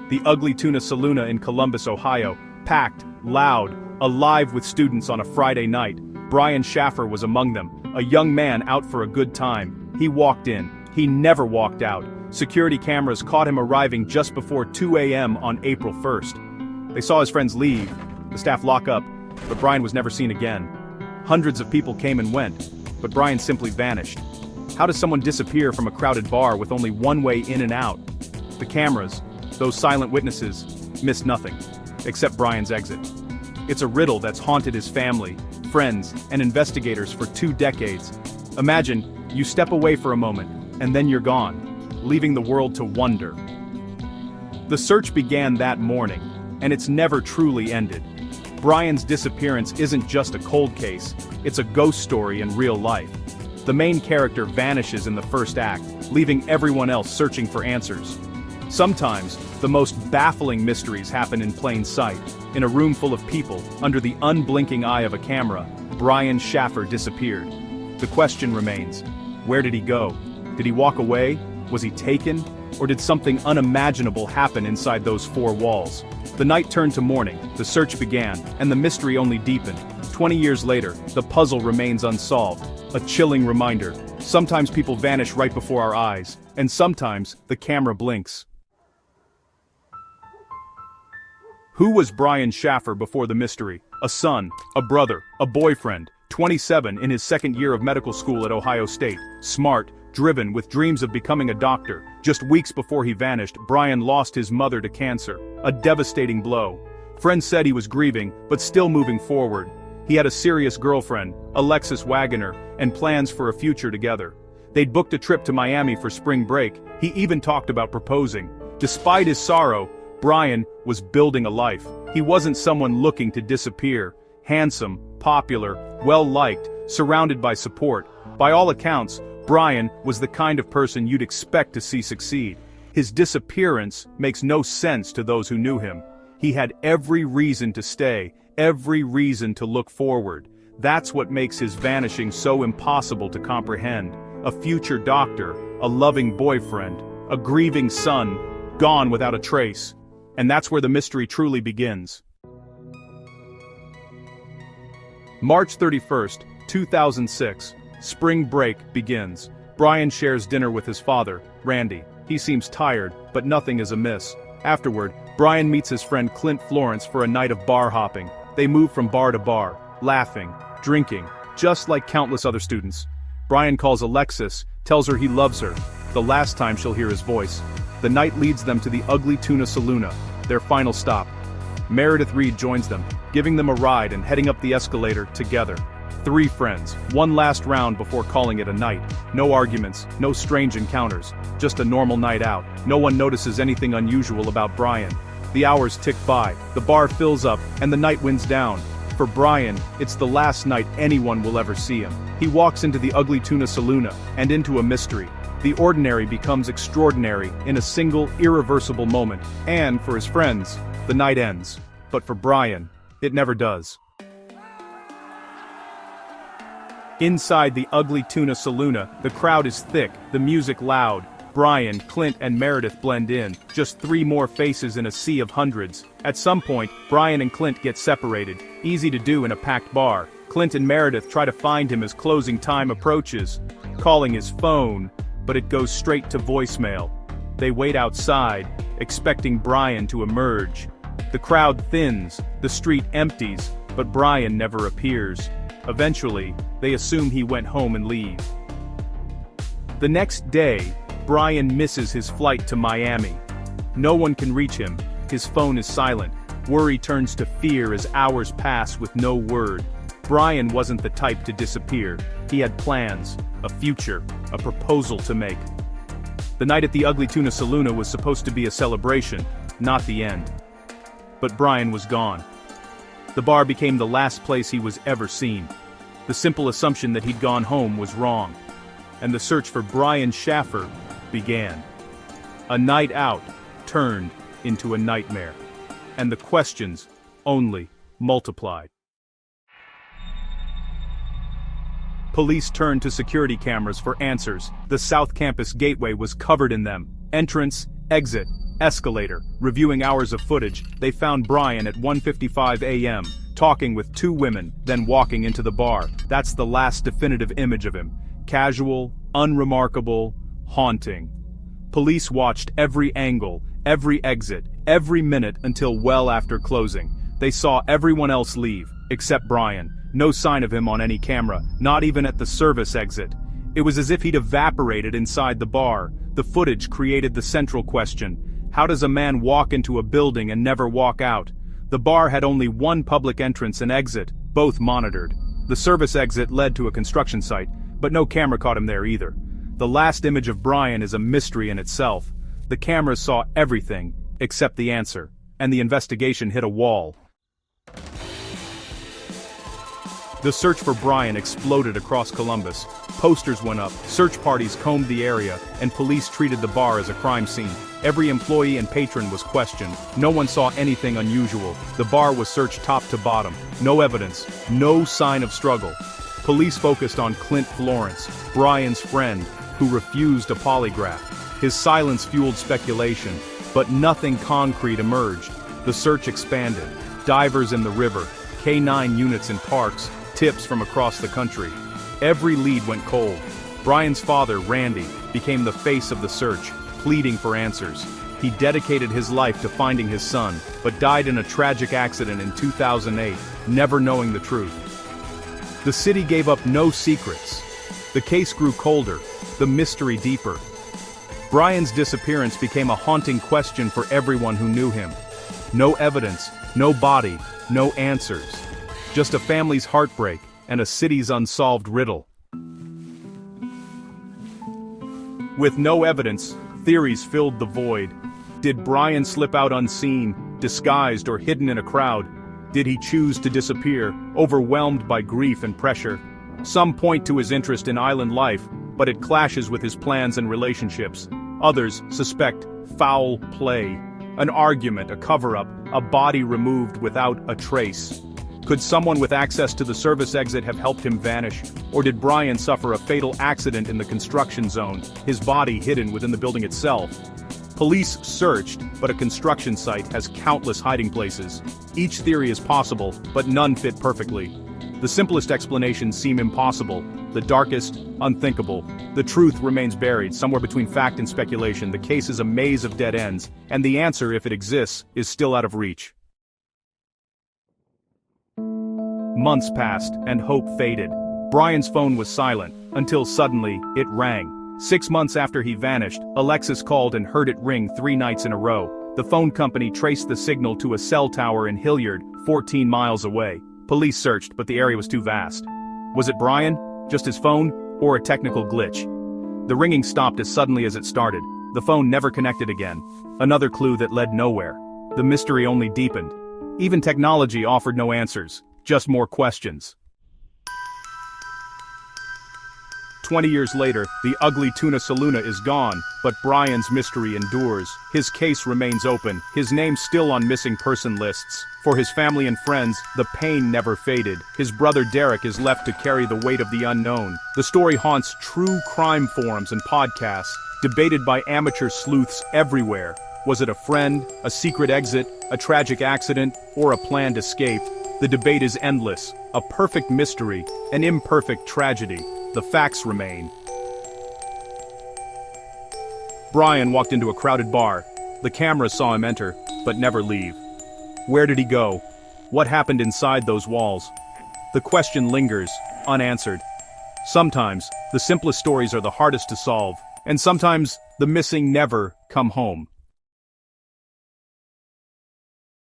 the Ugly Tuna Saloon in Columbus, Ohio, packed, loud, alive with students on a Friday night. Brian Shaffer was among them, a young man out for a good time. He walked in. He never walked out. Security cameras caught him arriving just before 2 a.m. on April 1st. They saw his friends leave, the staff lock up, but Brian was never seen again. Hundreds of people came and went, but Brian simply vanished. How does someone disappear from a crowded bar with only one way in and out? The cameras, those silent witnesses, missed nothing, except Brian's exit. It's a riddle that's haunted his family, friends, and investigators for 2 decades. Imagine, you step away for a moment, and then you're gone, leaving the world to wonder. The search began that morning, and it's never truly ended. Brian's disappearance isn't just a cold case, it's a ghost story in real life. The main character vanishes in the first act, leaving everyone else searching for answers. Sometimes, the most baffling mysteries happen in plain sight. In a room full of people, under the unblinking eye of a camera, Brian Shaffer disappeared. The question remains, where did he go? Did he walk away? Was he taken? Or did something unimaginable happen inside those 4 walls? The night turned to morning, the search began, and the mystery only deepened. 20 years later, the puzzle remains unsolved. A chilling reminder. Sometimes people vanish right before our eyes, and sometimes the camera blinks. Who was Brian Shaffer before the mystery? A son, a brother, a boyfriend, 27 in his 2nd year of medical school at Ohio State, smart, driven with dreams of becoming a doctor. Just weeks before he vanished, Brian lost his mother to cancer, a devastating blow. Friends said he was grieving, but still moving forward. He had a serious girlfriend, Alexis Wagoner, and plans for a future together. They'd booked a trip to Miami for spring break. He even talked about proposing. Despite his sorrow, Brian was building a life. He wasn't someone looking to disappear. Handsome, popular, well-liked, surrounded by support. By all accounts, Brian was the kind of person you'd expect to see succeed. His disappearance makes no sense to those who knew him. He had every reason to stay, every reason to look forward. That's what makes his vanishing so impossible to comprehend. A future doctor, a loving boyfriend, a grieving son, gone without a trace. And that's where the mystery truly begins. March 31st, 2006. Spring break begins. Brian shares dinner with his father, Randy. He seems tired, but nothing is amiss. Afterward, Brian meets his friend Clint Florence for a night of bar hopping. They move from bar to bar, laughing, drinking, just like countless other students. Brian calls Alexis, tells her he loves her, the last time she'll hear his voice. The night leads them to the Ugly Tuna Saloon, their final stop. Meredith Reed joins them, giving them a ride and heading up the escalator together. 3 friends, one last round before calling it a night. No arguments, no strange encounters, just a normal night out. No one notices anything unusual about Brian. The hours tick by, the bar fills up, and the night winds down. For Brian, it's the last night anyone will ever see him. He walks into the Ugly Tuna Saloon and into a mystery. The ordinary becomes extraordinary in a single, irreversible moment. And for his friends, the night ends. But for Brian, it never does. Inside the Ugly Tuna Saloon, the crowd is thick, the music loud. Brian, Clint, and Meredith blend in, just 3 more faces in a sea of hundreds. At some point, Brian and Clint get separated. Easy to do in a packed bar. Clint and Meredith try to find him as closing time approaches, calling his phone, but it goes straight to voicemail. They wait outside, expecting Brian to emerge. The crowd thins, the street empties, but Brian never appears. Eventually, they assume he went home and leave. The next day, Brian misses his flight to Miami. No one can reach him, his phone is silent. Worry turns to fear as hours pass with no word. Brian wasn't the type to disappear. He had plans, a future, a proposal to make. The night at the Ugly Tuna Saloon was supposed to be a celebration, not the end. But Brian was gone. The bar became the last place he was ever seen. The simple assumption that he'd gone home was wrong. And the search for Brian Shaffer began. A night out turned into a nightmare. And the questions only multiplied. Police turned to security cameras for answers. The South Campus gateway was covered in them. Entrance, exit, Escalator. Reviewing hours of footage, they found Brian at 1:55 a.m., talking with two women, then walking into the bar. That's the last definitive image of him. Casual, unremarkable, haunting. Police watched every angle, every exit, every minute until well after closing. They saw everyone else leave, except Brian. No sign of him on any camera, not even at the service exit. It was as if he'd evaporated inside the bar. The footage created the central question. How does a man walk into a building and never walk out? The bar had only one public entrance and exit, both monitored. The service exit led to a construction site, but no camera caught him there either. The last image of Brian is a mystery in itself. The cameras saw everything, except the answer, and the investigation hit a wall. The search for Brian exploded across Columbus. Posters went up, search parties combed the area, and police treated the bar as a crime scene. Every employee and patron was questioned. No one saw anything unusual. The bar was searched top to bottom. No evidence, no sign of struggle. Police focused on Clint Florence, Brian's friend, who refused a polygraph. His silence fueled speculation, but nothing concrete emerged. The search expanded. Divers in the river, K-9 units in parks, tips from across the country. Every lead went cold. Brian's father, Randy, became the face of the search, pleading for answers. He dedicated his life to finding his son, but died in a tragic accident in 2008, never knowing the truth. The city gave up no secrets. The case grew colder, the mystery deeper. Brian's disappearance became a haunting question for everyone who knew him. No evidence, no body, no answers. Just a family's heartbreak and a city's unsolved riddle. With no evidence, theories filled the void. Did Brian slip out unseen, disguised or hidden in a crowd? Did he choose to disappear, overwhelmed by grief and pressure? Some point to his interest in island life, but it clashes with his plans and relationships. Others suspect foul play, an argument, a cover-up, a body removed without a trace. Could someone with access to the service exit have helped him vanish? Or did Brian suffer a fatal accident in the construction zone, his body hidden within the building itself? Police searched, but a construction site has countless hiding places. Each theory is possible, but none fit perfectly. The simplest explanations seem impossible, the darkest, unthinkable. The truth remains buried, somewhere between fact and speculation. The case is a maze of dead ends, and the answer, if it exists, is still out of reach. Months passed, and hope faded. Brian's phone was silent, until suddenly, it rang. 6 months after he vanished, Alexis called and heard it ring 3 nights in a row. The phone company traced the signal to a cell tower in Hilliard, 14 miles away. Police searched, but the area was too vast. Was it Brian? Just his phone? Or a technical glitch? The ringing stopped as suddenly as it started. The phone never connected again. Another clue that led nowhere. The mystery only deepened. Even technology offered no answers. Just more questions. 20 years later, the ugly tuna saloona is gone, but Brian's mystery endures. His case remains open, his name still on missing person lists. For his family and friends, the pain never faded. His brother Derek is left to carry the weight of the unknown. The story haunts true crime forums and podcasts, debated by amateur sleuths everywhere. Was it a friend, a secret exit, a tragic accident, or a planned escape? The debate is endless, a perfect mystery, an imperfect tragedy. The facts remain. Brian walked into a crowded bar. The cameras saw him enter, but never leave. Where did he go? What happened inside those walls? The question lingers, unanswered. Sometimes, the simplest stories are the hardest to solve, and sometimes, the missing never come home.